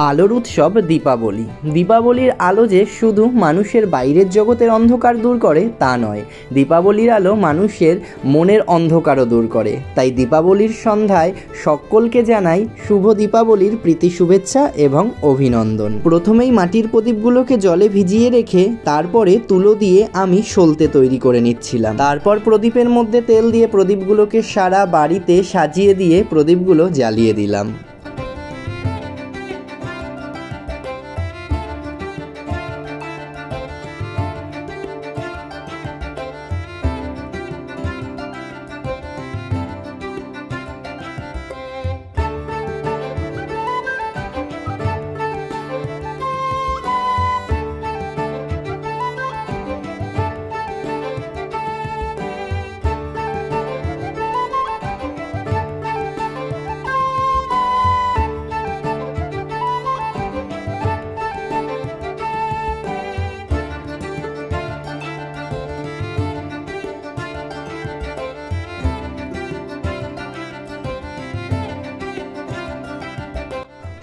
আলোর উৎসব দীপাবলি। দীপাবলির আলো যে শুধু মানুষের বাইরের জগতের অন্ধকার দূর করে তা নয়, দীপাবলির আলো মানুষের মনের অন্ধকারও দূর করে। তাই দীপাবলির সন্ধ্যায় সকলকে জানাই শুভ দীপাবলির প্রীতি শুভেচ্ছা এবং অভিনন্দন। প্রথমেই মাটির প্রদীপগুলোকে জলে ভিজিয়ে রেখে তারপরে তুলো দিয়ে আমি সলতে তৈরি করে নিচ্ছিলাম। তারপর প্রদীপের মধ্যে তেল দিয়ে প্রদীপগুলোকে সারা বাড়িতে সাজিয়ে দিয়ে প্রদীপগুলো জ্বালিয়ে দিলাম।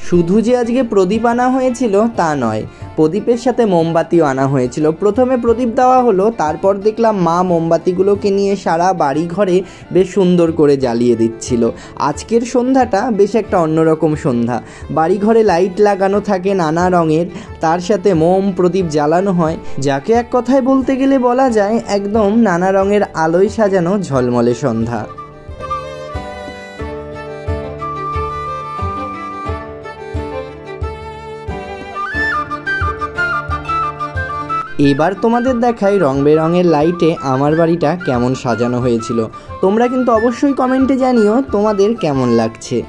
শুধু যে আজকে প্রদীপ আনা হয়েছিল তা নয়, প্রদীপের সাথে মোমবাতিও আনা হয়েছিল। প্রথমে প্রদীপ দেওয়া হলো, তারপর দেখলাম মা মোমবাতিগুলোকে নিয়ে সারা বাড়ি ঘরে বেশ সুন্দর করে জ্বালিয়ে দিচ্ছিল। আজকের সন্ধ্যাটা বেশ একটা অন্যরকম সন্ধ্যা। বাড়ি ঘরে লাইট লাগানো থাকে নানা রঙের, তার সাথে মোম প্রদীপ জ্বালানো হয়, যাকে এক কথায় বলতে গেলে বলা যায় একদম নানা রঙের আলোয় সাজানো ঝলমলে সন্ধ্যা। এবার তোমাদের দেখাই রং বেরঙের লাইটে আমার বাড়িটা কেমন সাজানো হয়েছিল। তোমরা কিন্তু অবশ্যই কমেন্টে জানিও তোমাদের কেমন লাগছে।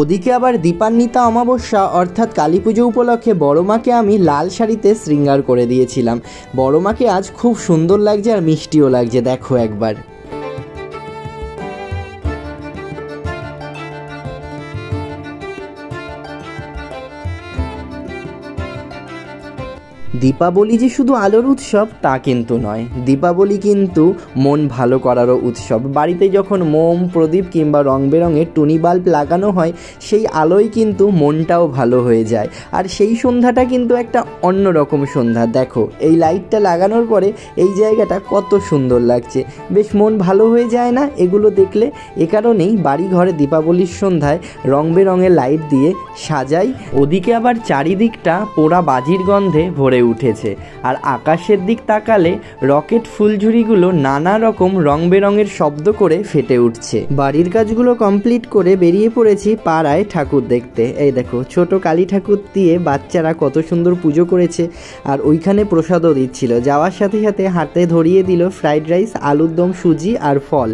ওদিকে আবার দীপান্বিতা অমাবস্যা অর্থাৎ কালী পুজো উপলক্ষে বড় মাকে আমি লাল শাড়িতে শৃঙ্গার করে দিয়েছিলাম। বড় মাকে আজ খুব সুন্দর লাগছে আর মিষ্টিও লাগছে, দেখো একবার। দীপাবলি যে শুধু আলোর উৎসব তা কিন্তু নয়, দীপাবলি কিন্তু মন ভালো করারও উৎসব। বাড়িতে যখন মোম প্রদীপ কিংবা রং বেরঙের টুনি বাল্ব লাগানো হয়, সেই আলোয় কিন্তু মনটাও ভালো হয়ে যায়। আর সেই সন্ধ্যাটা কিন্তু একটা অন্যরকম সন্ধ্যা। দেখো এই লাইটটা লাগানোর পরে এই জায়গাটা কত সুন্দর লাগছে, বেশ মন ভালো হয়ে যায় না এগুলো দেখলে? এ কারণেই বাড়ি ঘরে দীপাবলির সন্ধ্যায় রং বেরঙের লাইট দিয়ে সাজাই। ওদিকে আবার চারিদিকটা পোড়া বাজির গন্ধে ভরে উঠেছে, আর আকাশের দিক তাকালে রকেট ফুলঝুরিগুলো নানা রকম রং বেরঙের শব্দ করে ফেটে উঠছে। বাড়ির কাজগুলো কমপ্লিট করে বেরিয়ে পড়েছি পাড়ায় ঠাকুর দেখতে। এই দেখো ছোট কালী ঠাকুর দিয়ে বাচ্চারা কত সুন্দর পুজো করেছে, আর ওইখানে প্রসাদও দিচ্ছিল। যাওয়ার সাথে সাথে হাতে ধরিয়ে দিল ফ্রাইড রাইস, আলুর দম, সুজি আর ফল।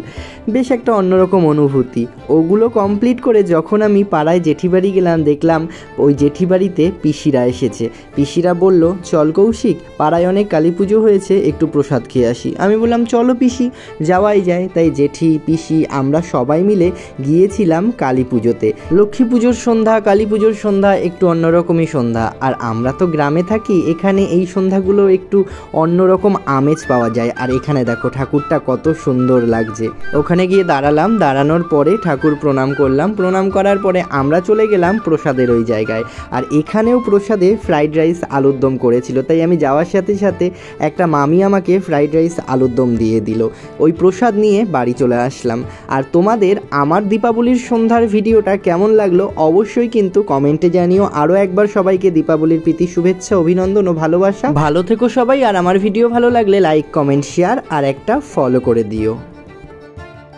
বেশ একটা অন্যরকম অনুভূতি। ওগুলো কমপ্লিট করে যখন আমি পাড়ায় জেঠি বাড়ি গেলাম, দেখলাম ওই জেঠি বাড়িতে পিসিরা এসেছে। পিসিরা বলল, চল কৌশিক, পাড়ায় অনেক কালী পুজো হয়েছে, একটু প্রসাদ খেয়ে আসি। আমি বললাম চলো পিসি, যাওয়াই যায়। তাই জেঠি পিসি আমরা সবাই মিলে গিয়েছিলাম কালী পুজোতে। লক্ষ্মী পুজোর সন্ধ্যা, কালী পুজোর সন্ধ্যা একটু অন্যরকমই সন্ধ্যা। আর আমরা তো গ্রামে থাকি, এখানে এই সন্ধ্যাগুলো একটু অন্যরকম আমেজ পাওয়া যায়। আর এখানে দেখো ঠাকুরটা কত সুন্দর লাগছে। ওখানে গিয়ে দাঁড়ালাম, দাঁড়ানোর পরে ঠাকুর প্রণাম করলাম। প্রণাম করার পরে আমরা চলে গেলাম প্রসাদের ওই জায়গায়। আর এখানেও প্রসাদে ফ্রাইড রাইস আলুর দম করেছিল, তাই আমি যাওয়ার সাথে সাথে একটা মামি আমাকে ফ্রাইড রাইস আলুর দম দিয়ে দিল। ওই প্রসাদ নিয়ে বাড়ি চলে আসলাম। আর তোমাদের আমার দীপাবলির সন্ধ্যার ভিডিওটা কেমন লাগলো অবশ্যই কিন্তু কমেন্টে জানিও। আরও একবার সবাইকে দীপাবলির প্রীতি শুভেচ্ছা, অভিনন্দন ও ভালোবাসা। ভালো থেকো সবাই, আর আমার ভিডিও ভালো লাগলে লাইক, কমেন্ট, শেয়ার আর একটা ফলো করে দিও।